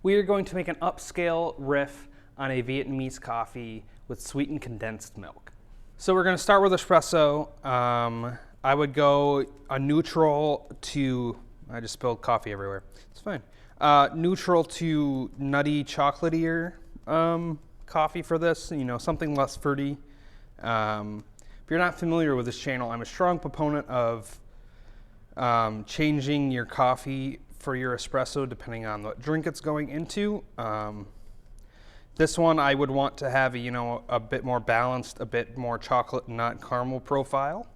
We are going to make an upscale riff on a Vietnamese coffee with sweetened condensed milk. So we're going to start with espresso. I would go a neutral to, I just spilled coffee everywhere. It's fine. Neutral to nutty chocolatier coffee for this, you know, something less fruity. If you're not familiar with this channel, I'm a strong proponent of changing your coffee for your espresso depending on what drink it's going into. This one I would want to have, you know, a bit more balanced, a bit more chocolate nut caramel profile.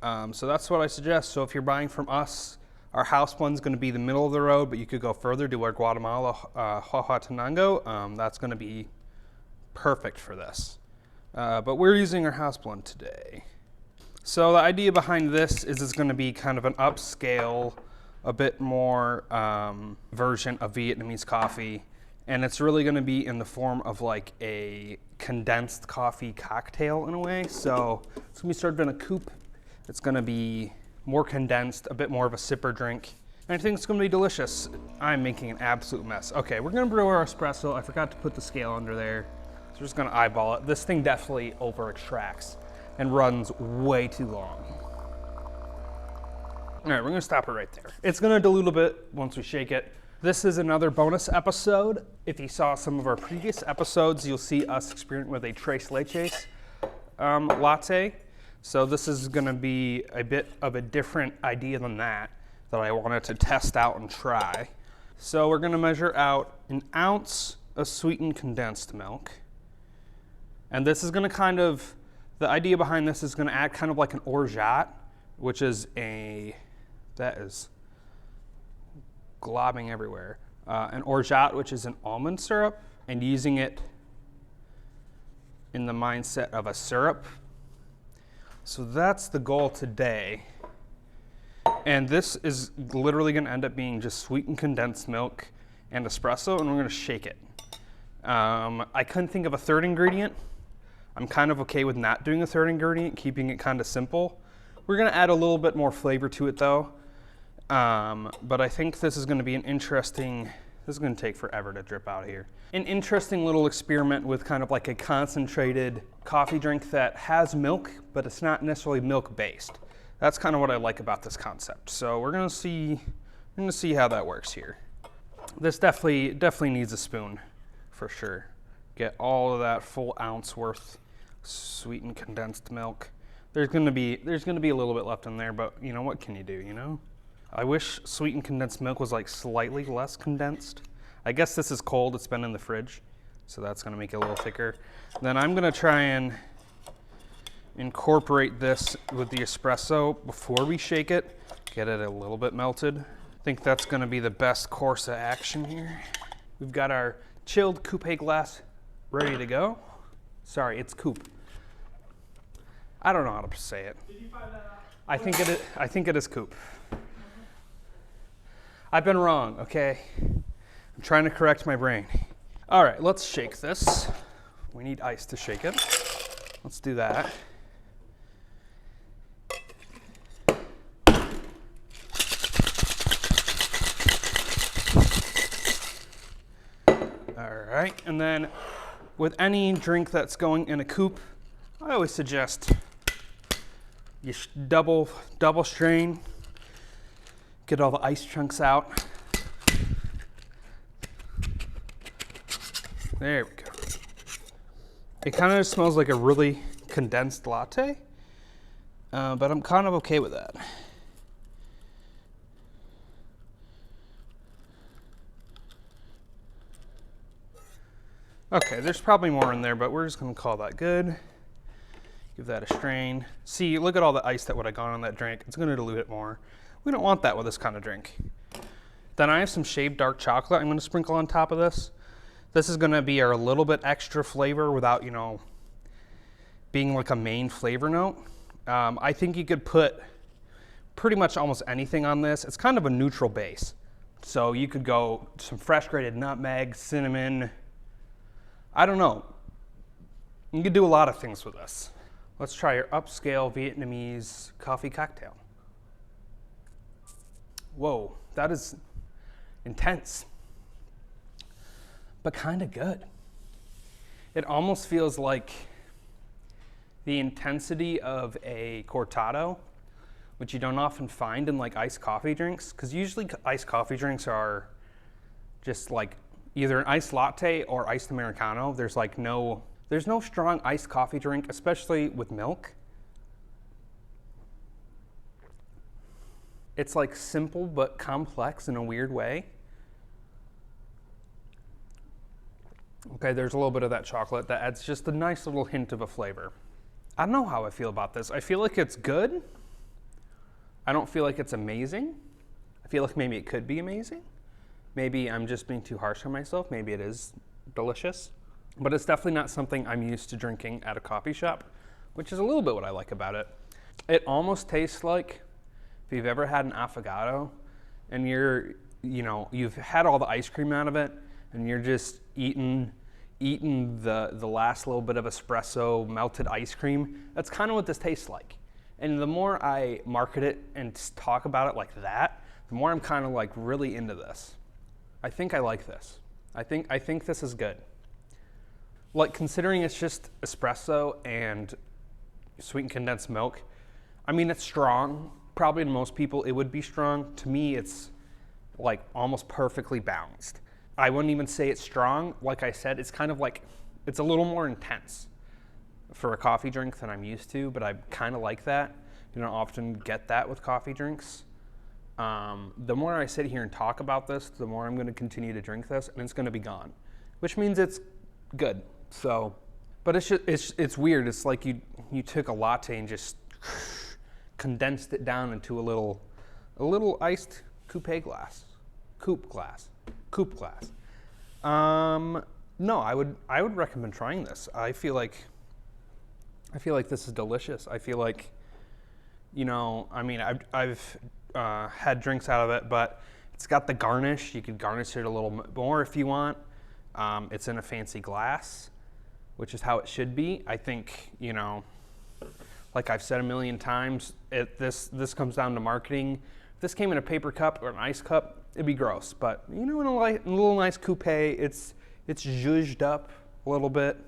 So that's what I suggest. So if you're buying from us, our house blend's going to be the middle of the road, but you could go further to our Guatemala Tenango. That's going to be perfect for this. But we're using our house blend today. So the idea behind this is it's going to be kind of an upscale, a bit more version of Vietnamese coffee. And it's really going to be in the form of like a condensed coffee cocktail in a way. So it's going to be served in a coupe. It's going to be more condensed, a bit more of a sipper drink. And I think it's going to be delicious. I'm making an absolute mess. Okay, we're going to brew our espresso. I forgot to put the scale under there. So we're just going to eyeball it. This thing definitely over extracts and runs way too long. All right, we're going to stop it right there. It's going to dilute a bit once we shake it. This is another bonus episode. If you saw some of our previous episodes, you'll see us experiment with a tres leches latte. So this is going to be a bit of a different idea than that I wanted to test out and try. So we're going to measure out an ounce of sweetened condensed milk. And this is going to kind of, the idea behind this is going to act kind of like an orgeat, which is that is globbing everywhere. An orgeat, which is an almond syrup, and using it in the mindset of a syrup. So that's the goal today. And this is literally going to end up being just sweetened condensed milk and espresso, and we're going to shake it. I couldn't think of a third ingredient. I'm kind of okay with not doing a third ingredient, keeping it kind of simple. We're going to add a little bit more flavor to it though. But I think this is going to be an interesting, this is going to take forever to drip out here. An interesting little experiment with kind of like a concentrated coffee drink that has milk, but it's not necessarily milk based. That's kind of what I like about this concept. So we're going to see how that works here. This definitely needs a spoon for sure. Get all of that full ounce worth sweetened condensed milk. There's going to be a little bit left in there, but you know, what can you do, you know? I wish sweetened condensed milk was like slightly less condensed. I guess this is cold, it's been in the fridge, so that's gonna make it a little thicker. Then I'm gonna try and incorporate this with the espresso before we shake it, get it a little bit melted. I think that's gonna be the best course of action here. We've got our chilled coupe glass ready to go. Sorry, it's coupe. I don't know how to say it. Did you find that out? I think it is coupe. I've been wrong, okay? I'm trying to correct my brain. All right, let's shake this. We need ice to shake it. Let's do that. All right, and then with any drink that's going in a coupe, I always suggest you double strain. Get all the ice chunks out. There we go. It kind of smells like a really condensed latte, but I'm kind of okay with that. Okay, there's probably more in there, but we're just gonna call that good. Give that a strain. See, look at all the ice that would have gone on that drink. It's gonna dilute it more. We don't want that with this kind of drink. Then I have some shaved dark chocolate I'm going to sprinkle on top of this. This is going to be a little bit extra flavor without, you know, being like a main flavor note. I think you could put pretty much almost anything on this. It's kind of a neutral base. So you could go some fresh grated nutmeg, cinnamon. I don't know. You could do a lot of things with this. Let's try your upscale Vietnamese coffee cocktail. Whoa, that is intense. but kind of good. It almost feels like the intensity of a cortado, which you don't often find in like iced coffee drinks, because usually iced coffee drinks are just like either an iced latte or iced Americano. There's no strong iced coffee drink, especially with milk. It's like simple but complex in a weird way. Okay, there's a little bit of that chocolate that adds just a nice little hint of a flavor. I don't know how I feel about this. I feel like it's good. I don't feel like it's amazing. I feel like maybe it could be amazing. Maybe I'm just being too harsh on myself. Maybe it is delicious. But it's definitely not something I'm used to drinking at a coffee shop, which is a little bit what I like about it. It almost tastes like if you've ever had an affogato and you've had all the ice cream out of it and you're just eating the last little bit of espresso melted ice cream. That's kind of what this tastes like. And the more I market it and talk about it like that, the more I'm kind of like really into this. I think I like this. I think this is good. Like, considering it's just espresso and sweetened condensed milk, I mean, it's strong. Probably to most people it would be strong. To me, it's like almost perfectly balanced. I wouldn't even say it's strong. Like I said, it's kind of like, it's a little more intense for a coffee drink than I'm used to, but I kind of like that. You don't often get that with coffee drinks. The more I sit here and talk about this, the more I'm going to continue to drink this, and it's going to be gone, which means it's good. So, but it's weird. It's like you took a latte and just condensed it down into a little iced coupe glass. No, I would recommend trying this. I feel like this is delicious. I feel like, I mean, I've had drinks out of it, but it's got the garnish. You could garnish it a little more if you want. It's in a fancy glass, which is how it should be. I think, like I've said a million times, this comes down to marketing. If this came in a paper cup or an ice cup, it'd be gross. But in a little nice coupe, it's zhuzhed up a little bit.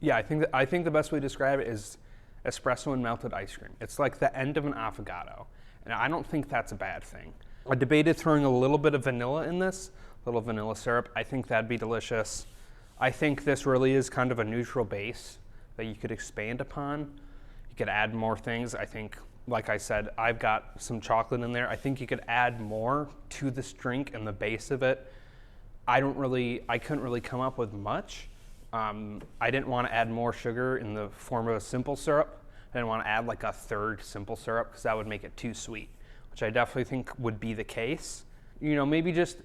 Yeah, I think the best way to describe it is espresso and melted ice cream. It's like the end of an affogato, and I don't think that's a bad thing. I debated throwing a little bit of vanilla in this, a little vanilla syrup. I think that'd be delicious. I think this really is kind of a neutral base that you could expand upon. You could add more things. I think, like I said, I've got some chocolate in there. I think you could add more to this drink and the base of it. I couldn't really come up with much. I didn't want to add more sugar in the form of a simple syrup. I didn't want to add like a third simple syrup because that would make it too sweet, which I definitely think would be the case. Maybe just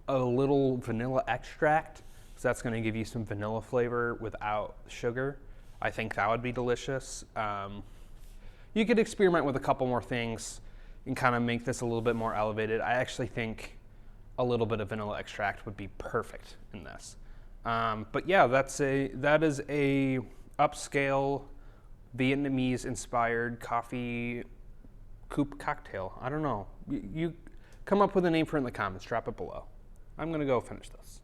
a little vanilla extract, because that's going to give you some vanilla flavor without sugar. I think that would be delicious. You could experiment with a couple more things and kind of make this a little bit more elevated. I actually think a little bit of vanilla extract would be perfect in this. But yeah, that is a upscale Vietnamese inspired coffee coupe cocktail. I don't know. You come up with a name for it in the comments. Drop it below. I'm gonna go finish this.